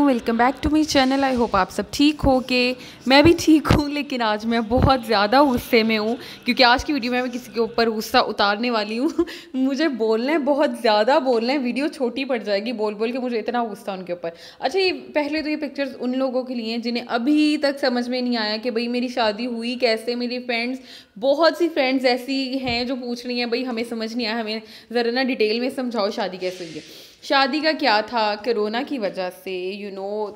वालेकुम, welcome back to my channel. I hope आप सब ठीक हो के मैं भी ठीक हूँ। लेकिन आज मैं बहुत ज़्यादा गुस्से में हूँ क्योंकि आज की वीडियो में मैं किसी के ऊपर गुस्सा उतारने वाली हूँ। मुझे बोलना है, बहुत ज़्यादा बोलना है, वीडियो छोटी पड़ जाएगी बोल बोल के, मुझे इतना गुस्सा उनके ऊपर। अच्छा, ये पहले तो ये पिक्चर्स उन लोगों के लिए हैं जिन्हें अभी तक समझ में नहीं आया कि भाई मेरी शादी हुई कैसे। मेरी फ्रेंड्स, बहुत सी फ्रेंड्स ऐसी हैं जो पूछ रही हैं भाई हमें समझ नहीं आया, हमें ज़रा ना डिटेल में समझाओ शादी कैसे हुई है। शादी का क्या था, कोरोना की वजह से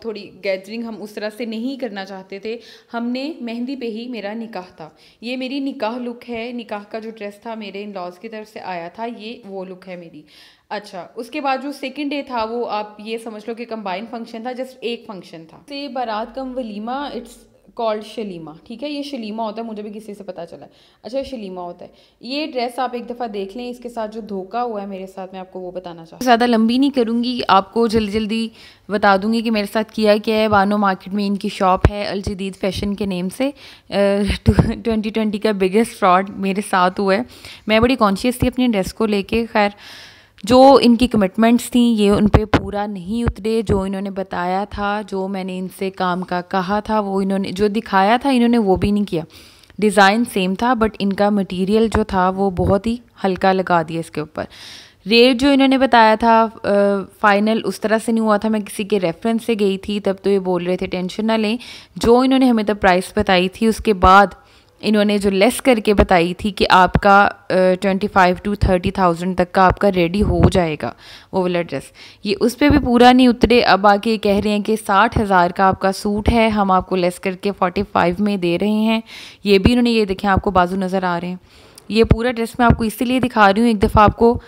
थोड़ी गैदरिंग हम उस तरह से नहीं करना चाहते थे। हमने मेहंदी पे ही मेरा निकाह था। ये मेरी निकाह लुक है। निकाह का जो ड्रेस था मेरे इन लॉज की तरफ से आया था, ये वो लुक है मेरी। अच्छा, उसके बाद जो सेकंड डे था वो आप ये समझ लो कि कंबाइंड फंक्शन था, जस्ट एक फंक्शन था। से बारात कम वलीमा, इट्स कॉल्ड शलीमा। ठीक है, ये शलीमा होता है, मुझे भी किसी से पता चला। अच्छा, शलीमा होता है। ये ड्रेस आप एक दफ़ा देख लें। इसके साथ जो धोखा हुआ है मेरे साथ, मैं आपको वो बताना चाहूँ। ज़्यादा लंबी नहीं करूँगी, आपको जल्दी जल्दी बता दूंगी कि मेरे साथ किया क्या है। बानो मार्केट में इनकी शॉप है, अल जदीद फैशन के नेम से। 2020 का बिगेस्ट फ्रॉड मेरे साथ हुआ है। मैं बड़ी कॉन्शियस थी अपनी ड्रेस को लेके। खैर, जो इनकी कमिटमेंट्स थी ये उन पे पूरा नहीं उतरे। जो इन्होंने बताया था, जो मैंने इनसे काम का कहा था, वो इन्होंने जो दिखाया था इन्होंने वो भी नहीं किया। डिज़ाइन सेम था बट इनका मटेरियल जो था वो बहुत ही हल्का लगा दिया इसके ऊपर। रेट जो इन्होंने बताया था फाइनल उस तरह से नहीं हुआ था। मैं किसी के रेफरेंस से गई थी, तब तो ये बोल रहे थे टेंशन ना लें। जो इन्होंने हमें तब प्राइस बताई थी उसके बाद इन्होंने जो लेस करके बताई थी कि आपका 25 to 30,000 तक का आपका रेडी हो जाएगा वो वाला ड्रेस, ये उस पर भी पूरा नहीं उतरे। अब आके कह रहे हैं कि 60,000 का आपका सूट है, हम आपको लेस करके 45 में दे रहे हैं। ये भी इन्होंने, ये देखें आपको बाजू नज़र आ रहे हैं। ये पूरा ड्रेस मैं आपको इसीलिए दिखा रही हूँ, एक दफ़ा आपको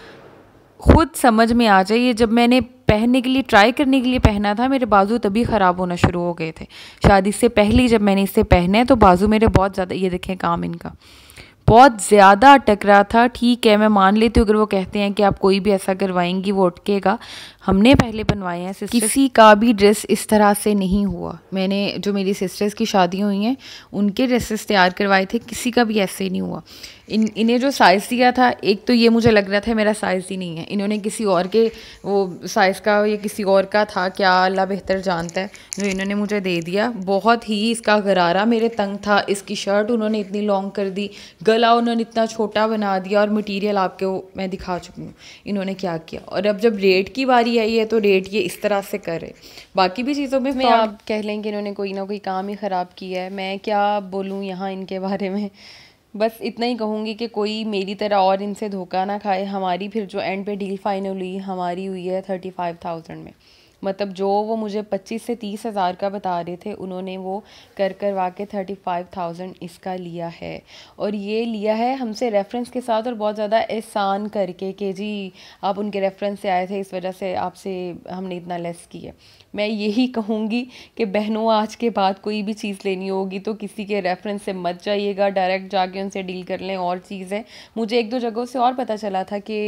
खुद समझ में आ जाए। ये जब मैंने पहनने के लिए, ट्राई करने के लिए पहना था, मेरे बाजू तभी ख़राब होना शुरू हो गए थे। शादी से पहले जब मैंने इसे पहने तो बाजू मेरे बहुत ज़्यादा, ये देखें काम इनका बहुत ज़्यादा अटक रहा था। ठीक है, मैं मान लेती हूँ अगर वो कहते हैं कि आप कोई भी ऐसा करवाएंगी वो अटकेगा। हमने पहले बनवाए हैं, किसी का भी ड्रेस इस तरह से नहीं हुआ। मैंने जो मेरी सिस्टर्स की शादी हुई हैं उनके ड्रेसेस तैयार करवाए थे, किसी का भी ऐसे नहीं हुआ। इन्हें जो साइज़ दिया था, एक तो ये मुझे लग रहा था मेरा साइज़ ही नहीं है। इन्होंने किसी और के वो साइज़ का, ये किसी और का था क्या, अल्लाह बेहतर जानता है, जो इन्होंने मुझे दे दिया। बहुत ही इसका गरारा मेरे तंग था। इसकी शर्ट उन्होंने इतनी लॉन्ग कर दी, गला उन्होंने इतना छोटा बना दिया, और मटीरियल आपको मैं दिखा चुकी हूँ इन्होंने क्या किया। और अब जब रेट की बारी आई है तो रेट ये इस तरह से करे। बाकी भी चीज़ों में आप कह लें कि इन्होंने कोई ना कोई काम ही ख़राब किया है। मैं क्या बोलूँ यहाँ इनके बारे में, बस इतना ही कहूँगी कि कोई मेरी तरह और इनसे धोखा ना खाए। हमारी फिर जो एंड पे डील फाइनल हुई, हमारी हुई है 35,000 में। मतलब जो वो मुझे 25 से 30,000 का बता रहे थे, उन्होंने वो करवा के 35,000 इसका लिया है। और ये लिया है हमसे रेफरेंस के साथ, और बहुत ज़्यादा एहसान करके कि जी आप उनके रेफरेंस से आए थे, इस वजह से आपसे हमने इतना लेस किया। मैं यही कहूँगी कि बहनों, आज के बाद कोई भी चीज़ लेनी होगी तो किसी के रेफरेंस से मत जाइएगा, डायरेक्ट जाके उनसे डील कर लें। और चीज़ है, मुझे एक दो जगहों से और पता चला था कि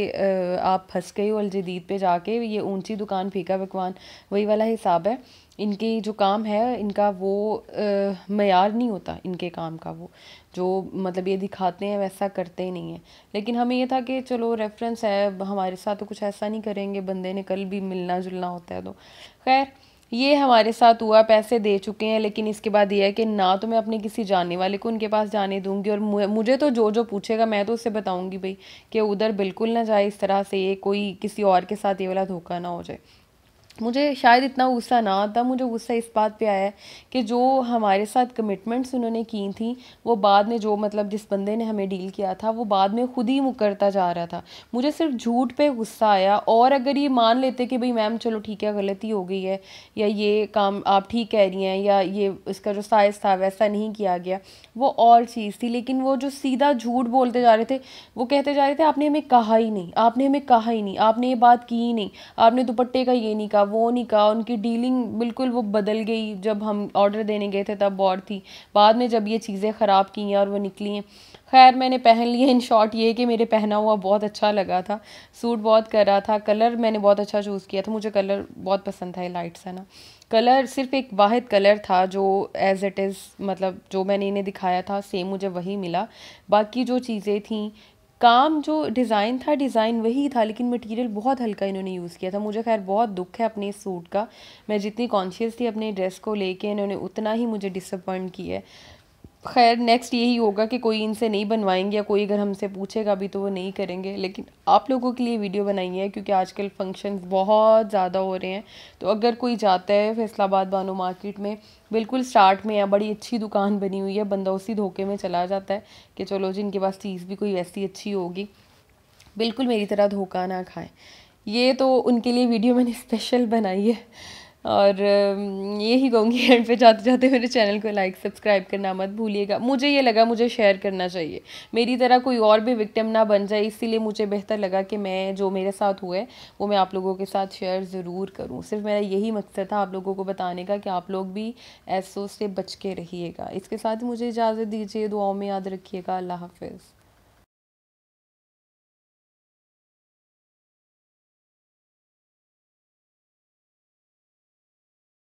आप फंस गए हो अल जदीद पे जाके। ये ऊंची दुकान फीका पकवान वही वाला हिसाब है। इनकी जो काम है इनका वो मयार नहीं होता इनके काम का, वो जो मतलब ये दिखाते हैं वैसा करते ही नहीं है। लेकिन हमें ये था कि चलो रेफरेंस है, हमारे साथ तो कुछ ऐसा नहीं करेंगे, बंदे ने कल भी मिलना जुलना होता है। तो खैर, ये हमारे साथ हुआ, पैसे दे चुके हैं। लेकिन इसके बाद ये है कि ना तो मैं अपने किसी जानने वाले को उनके पास जाने दूंगी, और मुझे तो जो जो पूछेगा मैं तो उससे बताऊंगी भाई कि उधर बिल्कुल ना जाए इस तरह से, ये कोई किसी और के साथ ये वाला धोखा ना हो जाए। मुझे शायद इतना गुस्सा ना आता, मुझे गुस्सा इस बात पे आया है कि जो हमारे साथ कमिटमेंट्स उन्होंने की थी, वो बाद में जो मतलब जिस बंदे ने हमें डील किया था वो बाद में खुद ही मुकरता जा रहा था। मुझे सिर्फ झूठ पे गुस्सा आया। और अगर ये मान लेते कि भाई मैम चलो ठीक है, गलती हो गई है, या ये काम आप ठीक कह रही हैं, या ये इसका जो साइज़ था वैसा नहीं किया गया, वो और चीज़ थी। लेकिन वो जो सीधा झूठ बोलते जा रहे थे, वो कहते जा रहे थे आपने हमें कहा ही नहीं, आपने हमें कहा ही नहीं, आपने ये बात की ही नहीं, आपने दुपट्टे का ये नहीं कहा, वो नहीं कहा। उनकी डीलिंग बिल्कुल वो बदल गई। जब हम ऑर्डर देने गए थे तब और थी, बाद में जब ये चीज़ें ख़राब की हैं और वो निकली हैं। खैर, मैंने पहन लिए। इन शॉर्ट ये कि मेरे पहना हुआ बहुत अच्छा लगा था, सूट बहुत कर रहा था। कलर मैंने बहुत अच्छा चूज़ किया था, मुझे कलर बहुत पसंद था। ये लाइट सा ना कलर, सिर्फ एक वाहिद कलर था जो एज़ इट इज़, मतलब जो मैंने इन्हें दिखाया था सेम मुझे वही मिला। बाकी जो चीज़ें थी काम जो डिज़ाइन था, डिज़ाइन वही था, लेकिन मटेरियल बहुत हल्का इन्होंने यूज़ किया था। मुझे खैर बहुत दुख है अपने इस सूट का। मैं जितनी कॉन्शियस थी अपने ड्रेस को लेके, इन्होंने उतना ही मुझे डिसअपॉइंट किया है। खैर नेक्स्ट यही होगा कि कोई इनसे नहीं बनवाएंगे, या कोई अगर हमसे पूछेगा भी तो वो नहीं करेंगे। लेकिन आप लोगों के लिए वीडियो बनाई है क्योंकि आजकल फंक्शंस बहुत ज़्यादा हो रहे हैं। तो अगर कोई जाता है फैसलाबाद बानो मार्केट में, बिल्कुल स्टार्ट में, या बड़ी अच्छी दुकान बनी हुई है, बंदा उसी धोखे में चला जाता है कि चलो जिनके पास चीज़ भी कोई वैसी अच्छी होगी। बिल्कुल मेरी तरह धोखा ना खाएं। ये तो उनके लिए वीडियो मैंने स्पेशल बनाई है। और यही कहूँगी एंड पे जाते जाते मेरे चैनल को लाइक सब्सक्राइब करना मत भूलिएगा। मुझे ये लगा मुझे शेयर करना चाहिए, मेरी तरह कोई और भी विक्टिम ना बन जाए, इसीलिए मुझे बेहतर लगा कि मैं जो मेरे साथ हुआ है वो मैं आप लोगों के साथ शेयर ज़रूर करूँ। सिर्फ मेरा यही मकसद था आप लोगों को बताने का कि आप लोग भी ऐसों से बच के रहिएगा। इसके साथ मुझे इजाज़त दीजिए, दुआओं में याद रखिएगा। अल्लाह हाफिज़।